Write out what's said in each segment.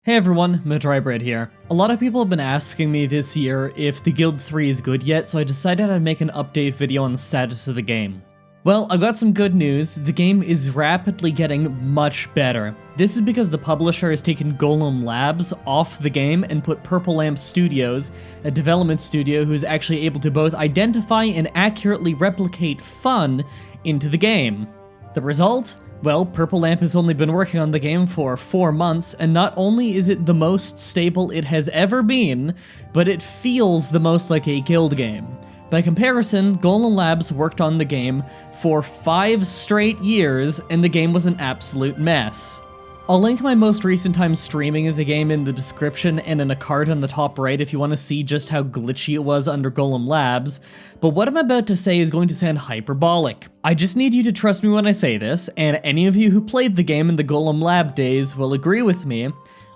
Hey everyone, Mah-Dry-Bread here. A lot of people have been asking me this year if the Guild 3 is good yet, so I decided I'd make an update video on the status of the game. Well, I've got some good news. The game is rapidly getting much better. This is because the publisher has taken Golem Labs off the game and put Purple Lamp Studios, a development studio who's actually able to both identify and accurately replicate fun into the game. The result? Well, Purple Lamp has only been working on the game for 4 months, and not only is it the most stable it has ever been, but it feels the most like a Guild game. By comparison, Golem Labs worked on the game for 5 straight years, and the game was an absolute mess. I'll link my most recent time streaming of the game in the description and in a card on the top right if you want to see just how glitchy it was under Golem Labs, but what I'm about to say is going to sound hyperbolic. I just need you to trust me when I say this, and any of you who played the game in the Golem Lab days will agree with me.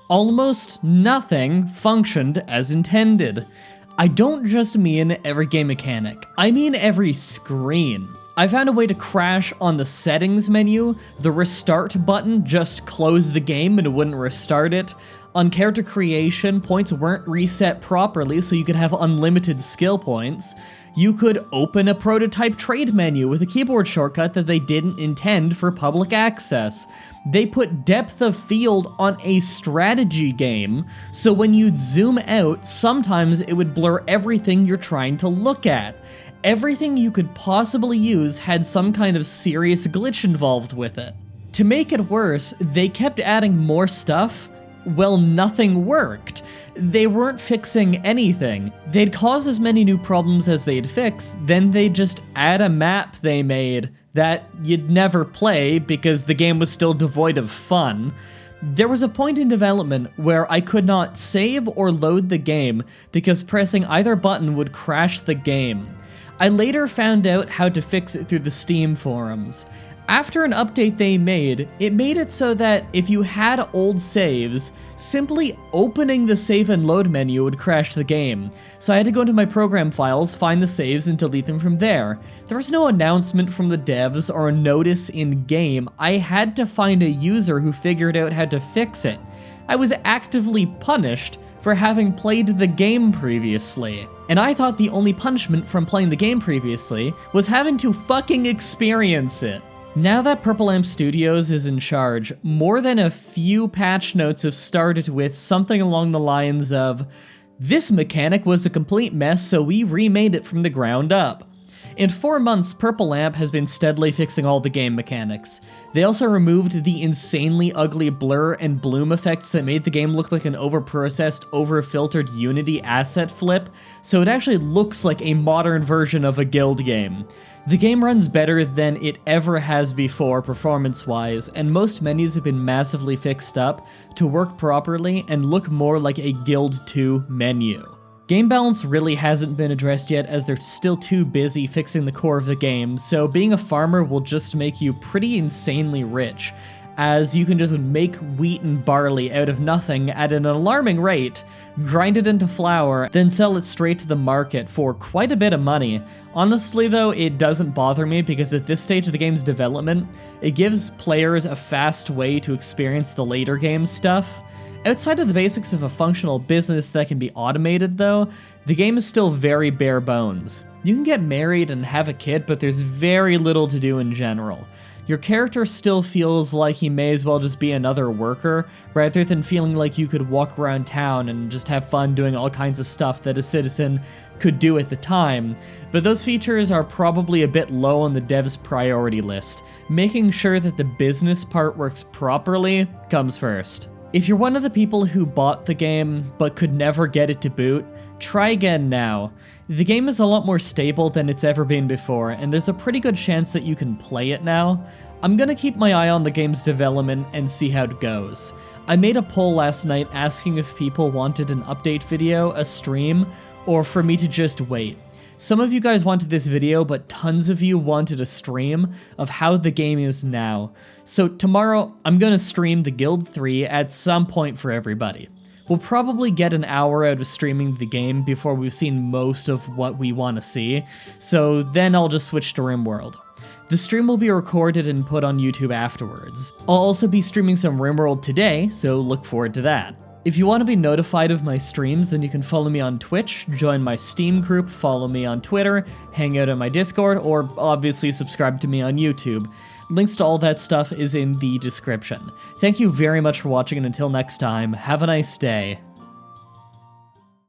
Almost nothing functioned as intended. I don't just mean every game mechanic, I mean every screen. I found a way to crash on the settings menu, the restart button just closed the game and it wouldn't restart it. On character creation, points weren't reset properly so you could have unlimited skill points. You could open a prototype trade menu with a keyboard shortcut that they didn't intend for public access. They put depth of field on a strategy game, so when you'd zoom out, sometimes it would blur everything you're trying to look at. Everything you could possibly use had some kind of serious glitch involved with it. To make it worse, they kept adding more stuff. Well, nothing worked. They weren't fixing anything. They'd cause as many new problems as they'd fix, then they'd just add a map they made that you'd never play because the game was still devoid of fun. There was a point in development where I could not save or load the game because pressing either button would crash the game. I later found out how to fix it through the Steam forums. After an update they made, it made it so that if you had old saves, simply opening the save and load menu would crash the game. So I had to go into my program files, find the saves, and delete them from there. There was no announcement from the devs or a notice in-game. I had to find a user who figured out how to fix it. I was actively punished for having played the game previously. And I thought the only punishment from playing the game previously was having to fucking experience it. Now that Purple Lamp Studios is in charge, more than a few patch notes have started with something along the lines of, "This mechanic was a complete mess, so we remade it from the ground up." In 4 months, Purple Lamp has been steadily fixing all the game mechanics. They also removed the insanely ugly blur and bloom effects that made the game look like an overprocessed, over-filtered Unity asset flip, so it actually looks like a modern version of a Guild game. The game runs better than it ever has before performance-wise, and most menus have been massively fixed up to work properly and look more like a Guild 2 menu. Game balance really hasn't been addressed yet as they're still too busy fixing the core of the game, so being a farmer will just make you pretty insanely rich, as you can just make wheat and barley out of nothing at an alarming rate, grind it into flour, then sell it straight to the market for quite a bit of money. Honestly though, it doesn't bother me because at this stage of the game's development, it gives players a fast way to experience the later game stuff. Outside of the basics of a functional business that can be automated though, the game is still very bare bones. You can get married and have a kid, but there's very little to do in general. Your character still feels like he may as well just be another worker, rather than feeling like you could walk around town and just have fun doing all kinds of stuff that a citizen could do at the time, but those features are probably a bit low on the devs' priority list. Making sure that the business part works properly comes first. If you're one of the people who bought the game but could never get it to boot, try again now. The game is a lot more stable than it's ever been before, and there's a pretty good chance that you can play it now. I'm gonna keep my eye on the game's development and see how it goes. I made a poll last night asking if people wanted an update video, a stream, or for me to just wait. Some of you guys wanted this video, but tons of you wanted a stream of how the game is now. So tomorrow, I'm gonna stream the Guild 3 at some point for everybody. We'll probably get an hour out of streaming the game before we've seen most of what we want to see, so then I'll just switch to RimWorld. The stream will be recorded and put on YouTube afterwards. I'll also be streaming some RimWorld today, so look forward to that. If you want to be notified of my streams, then you can follow me on Twitch, join my Steam group, follow me on Twitter, hang out in my Discord, or obviously subscribe to me on YouTube. Links to all that stuff is in the description. Thank you very much for watching, and until next time, have a nice day.